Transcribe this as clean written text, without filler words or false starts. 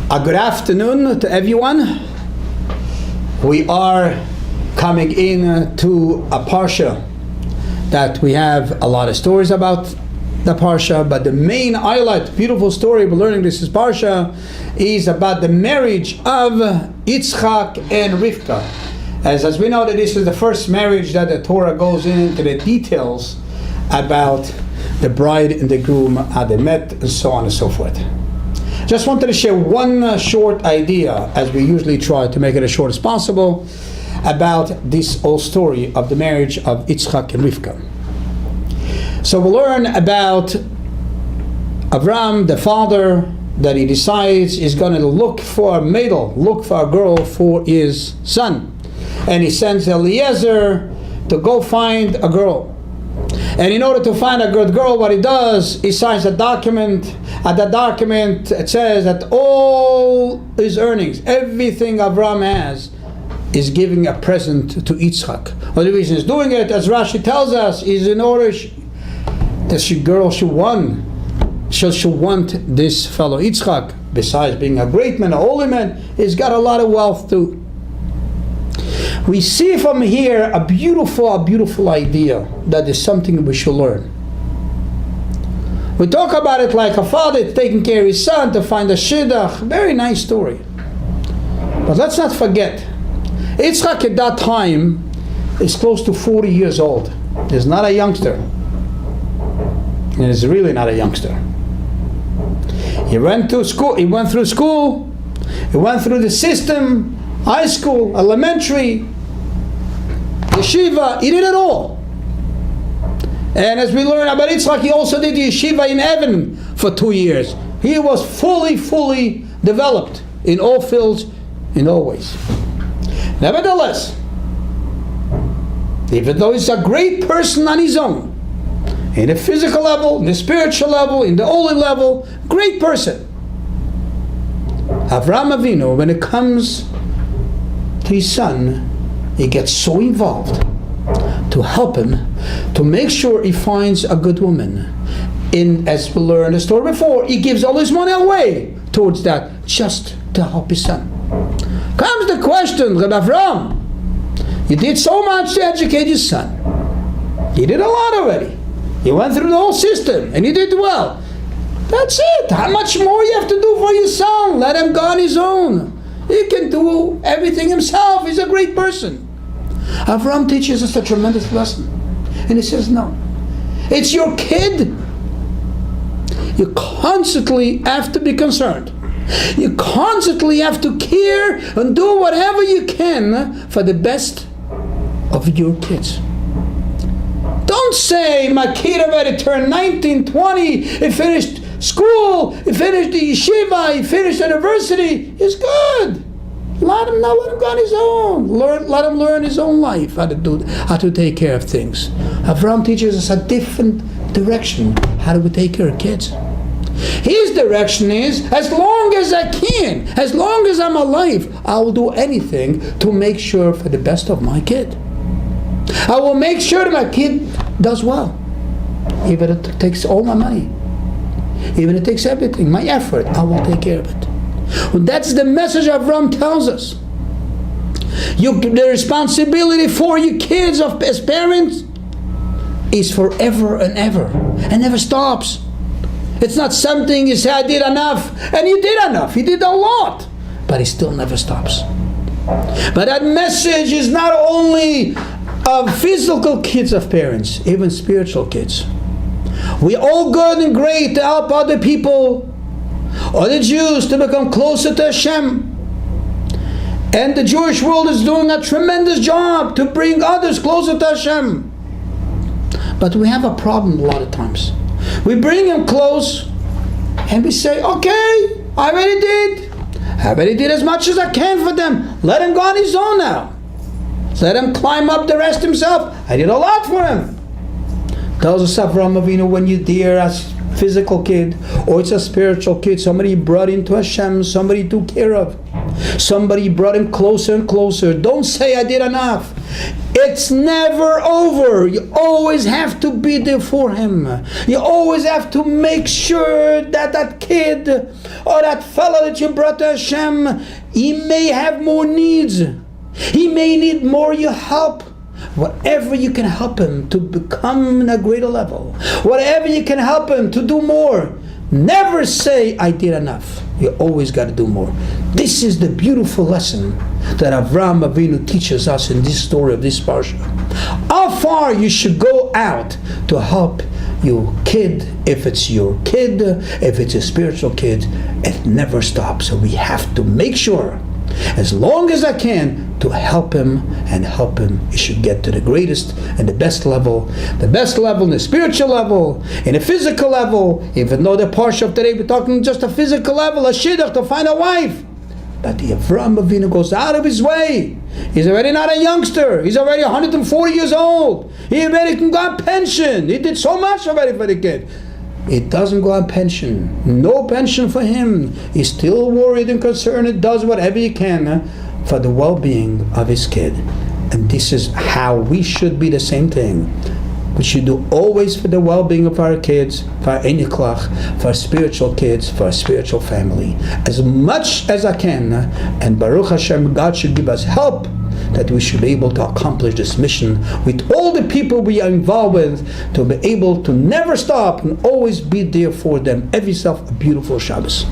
A good afternoon to everyone. We are coming in to a parsha that we have a lot of stories about the parsha, but the main highlight, beautiful story we're learning this is parsha, is about the marriage of Yitzchak and Rivka. As we know that this is the first marriage that the Torah goes into the details about the bride and the groom, how they met, and so on and so forth. Just wanted to share one short idea, as we usually try to make it as short as possible, about this whole story of the marriage of Yitzchak and Rivka. So we'll learn about Avram, the father, that he decides is going to look for a maidel, look for a girl for his son. And he sends Eliezer to go find a girl. And in order to find a good girl, what he does, he signs a document. At that document, it says that all his earnings, everything Avram has, is giving a present to Yitzchak. Well, the reason he's doing it, as Rashi tells us, is in order that the girl should want this fellow Yitzchak. Besides being a great man, a holy man, he's got a lot of wealth too. We see from here a beautiful idea that is something we should learn. We talk about it like a father taking care of his son to find a shidduch. Very nice story. But let's not forget, Yitzchak at that time is close to 40 years old. He's not a youngster. And he's really not a youngster. He went through school, he went through the system, high school, elementary, yeshiva, he did it all. And as we learn about Yitzchak, he also did yeshiva in heaven for 2 years. He was fully developed in all fields, in all ways. Nevertheless, even though he's a great person on his own, in the physical level, in the spiritual level, in the holy level, great person, Avraham Avinu, when it comes to his son, he gets so involved to help him, to make sure he finds a good woman. As we learned the story before, he gives all his money away towards that, just to help his son. Comes the question, Rabbi Avram, you did so much to educate your son. You did a lot already. You went through the whole system, and you did well. That's it. How much more you have to do for your son? Let him go on his own. He can do everything himself. He's a great person. Avram teaches us a tremendous lesson. And he says, no. It's your kid. You constantly have to be concerned. You constantly have to care and do whatever you can for the best of your kids. Don't say, my kid already turned 19, 20, he finished school, he finished the yeshiva, he finished university. It's good. Let him go on his own. Let him learn his own life, how to take care of things. Avram teaches us a different direction. How do we take care of kids? His direction is, as long as I can, as long as I'm alive, I will do anything to make sure for the best of my kid. I will make sure that my kid does well. Even if it takes all my money. Even if it takes everything, my effort, I will take care of it. Well, that's the message Avram tells us. The responsibility for your kids as parents is forever and ever. And never stops. It's not something you say, I did enough. And you did enough. You did a lot. But it still never stops. But that message is not only of physical kids of parents, even spiritual kids. We're all good and great to help other people, or the Jews, to become closer to Hashem. And the Jewish world is doing a tremendous job to bring others closer to Hashem. But we have a problem a lot of times. We bring them close and we say, okay, I already did as much as I can for them. Let him go on his own now. Let him climb up the rest himself. I did a lot for him. Tells us Avraham Avinu, when you're dear as physical kid, or it's a spiritual kid, somebody brought into Hashem, somebody took care of. Somebody brought him closer and closer. Don't say I did enough. It's never over. You always have to be there for him. You always have to make sure that that kid or that fellow that you brought to Hashem, he may have more needs. He may need more your help. Whatever you can help him to become in a greater level, whatever you can help him to do more, never say I did enough. You always got to do more. This is the beautiful lesson that Avraham Avinu teaches us in this story of this parsha. How far you should go out to help your kid, if it's your kid, if it's a spiritual kid, it never stops. So we have to make sure, as long as I can, to help him and help him. He should get to the greatest and the best level in the spiritual level, in the physical level. Even though the parsha of today we're talking just a physical level, a shidduch to find a wife. But the Avraham Avinu goes out of his way. He's already not a youngster. He's already 140 years old. He already can go on pension. He did so much already for the kid. It doesn't go on pension. No pension for him. He's still worried and concerned. It does whatever he can for the well-being of his kid. And this is how we should be the same thing. We should do always for the well-being of our kids, for our eniklach, for our spiritual kids, for our spiritual family. As much as I can. And Baruch Hashem, God should give us help that we should be able to accomplish this mission with all the people we are involved with, to be able to never stop and always be there for them. Have yourself a beautiful Shabbos.